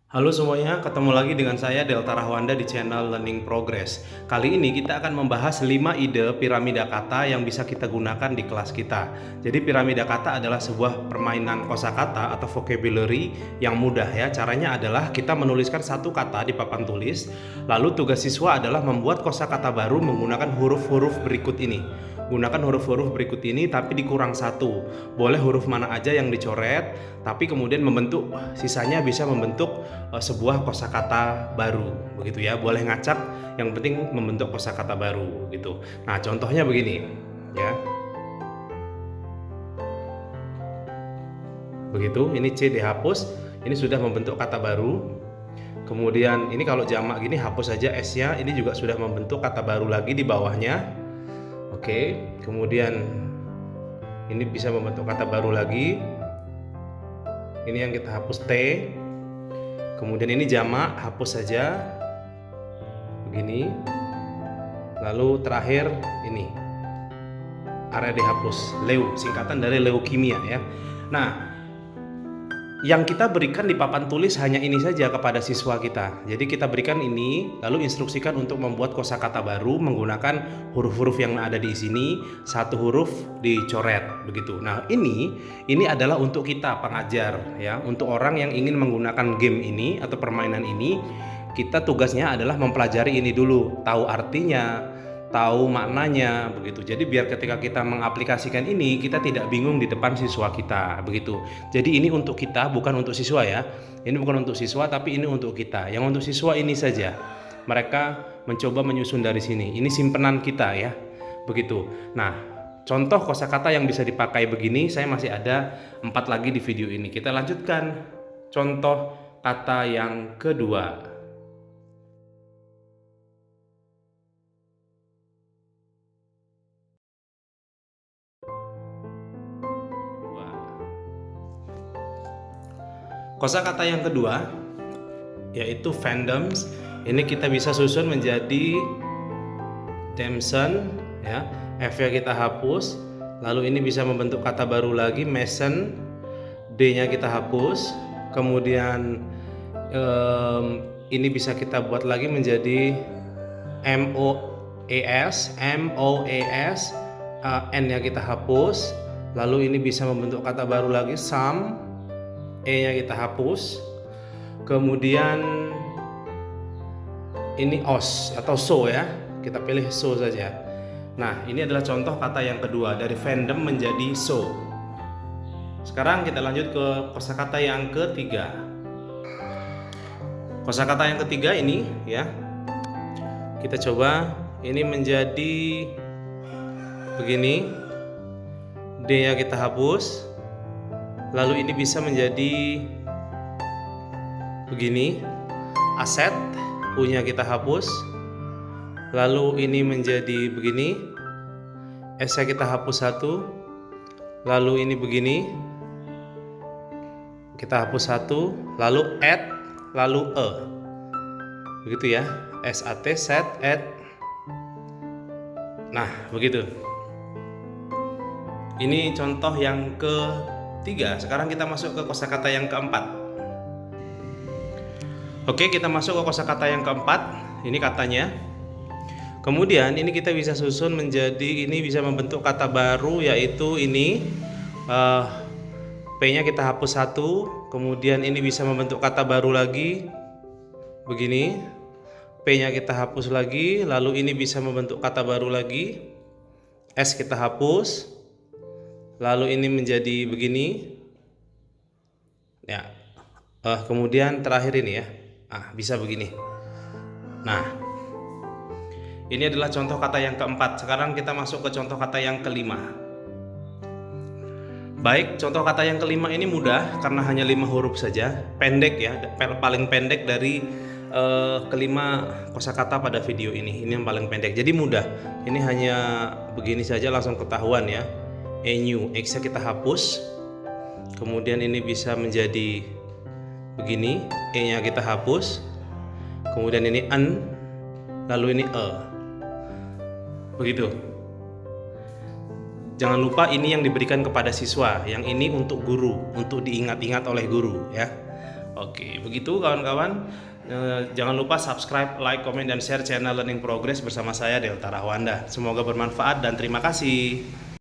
Halo semuanya, ketemu lagi dengan saya Delta Rahwanda di channel Learning Progress. Kali ini kita akan membahas 5 ide piramida kata yang bisa kita gunakan di kelas kita. Jadi piramida kata adalah sebuah permainan kosakata atau vocabulary yang mudah ya. Caranya adalah kita menuliskan satu kata di papan tulis, lalu tugas siswa adalah membuat kosakata baru menggunakan huruf-huruf berikut ini. Gunakan huruf-huruf berikut ini tapi dikurang satu. Boleh huruf mana aja yang dicoret, tapi kemudian membentuk sisanya bisa membentuk sebuah kosakata baru, begitu ya. Boleh ngacak, yang penting membentuk kosakata baru gitu. Nah, contohnya begini, ya. Begitu, ini C dihapus, ini sudah membentuk kata baru. Kemudian ini kalau jamak gini hapus saja S-nya, ini juga sudah membentuk kata baru lagi di bawahnya. Oke, kemudian ini bisa membentuk kata baru lagi. Ini yang kita hapus T. Kemudian ini jamak, hapus saja. Begini. Lalu terakhir ini. Area dihapus. Leu, singkatan dari leukemia ya. Nah, yang kita berikan di papan tulis hanya ini saja kepada siswa kita. Jadi kita berikan ini, lalu instruksikan untuk membuat kosakata baru menggunakan huruf-huruf yang ada di sini, satu huruf dicoret begitu. Nah, ini adalah untuk kita pengajar ya, untuk orang yang ingin menggunakan game ini atau permainan ini, kita tugasnya adalah mempelajari ini dulu, tahu artinya, tahu maknanya begitu. Jadi biar ketika kita mengaplikasikan ini kita tidak bingung di depan siswa kita begitu. Jadi ini untuk kita, bukan untuk siswa ya. Ini bukan untuk siswa tapi ini untuk kita. Yang untuk siswa ini saja. Mereka mencoba menyusun dari sini. Ini simpenan kita ya. Begitu. Nah, contoh kosakata yang bisa dipakai begini saya masih ada 4 lagi di video ini. Kita lanjutkan contoh kata yang kedua. Kosakata yang kedua yaitu fandoms. Ini kita bisa susun menjadi Damson ya. F-nya kita hapus. Lalu ini bisa membentuk kata baru lagi, Mason. D-nya kita hapus. Kemudian ini bisa kita buat lagi menjadi MOAS. N-nya kita hapus. Lalu ini bisa membentuk kata baru lagi, Sam. E-nya kita hapus. Kemudian ini os atau so ya. Kita pilih so saja. Nah, ini adalah contoh kata yang kedua, dari fandom menjadi so. Sekarang kita lanjut ke kosakata yang ketiga. Kosakata yang ketiga ini ya. Kita coba ini menjadi begini. D-nya kita hapus. Lalu ini bisa menjadi begini, aset, U-nya kita hapus. Lalu ini menjadi begini, S-nya kita hapus satu. Lalu ini begini, kita hapus satu. Lalu add, lalu E, begitu ya, SAT, set, add. Nah, begitu. Ini contoh yang ketiga. Sekarang kita masuk ke kosakata yang keempat. Oke, kita masuk ke kosakata yang keempat. Ini katanya. Kemudian ini kita bisa susun menjadi, ini bisa membentuk kata baru yaitu ini. P-nya kita hapus satu. Kemudian ini bisa membentuk kata baru lagi. Begini. P-nya kita hapus lagi. Lalu ini bisa membentuk kata baru lagi. S kita hapus. Lalu ini menjadi begini ya. Kemudian terakhir ini ya, bisa begini. Nah, ini adalah contoh kata yang keempat. Sekarang kita masuk ke contoh kata yang kelima. Baik, contoh kata yang kelima ini mudah karena hanya 5 huruf saja, pendek ya, paling pendek dari kelima kosakata pada video ini. Ini yang paling pendek, jadi mudah. Ini hanya begini saja langsung ketahuan ya. New, X-nya kita hapus. Kemudian ini bisa menjadi begini, E-nya kita hapus. Kemudian ini N, lalu ini E. Begitu. Jangan lupa ini yang diberikan kepada siswa, yang ini untuk guru, untuk diingat-ingat oleh guru ya. Oke, begitu kawan-kawan. Jangan lupa subscribe, like, komen, dan share channel Learning Progress bersama saya Delta Rahwanda. Semoga bermanfaat dan terima kasih.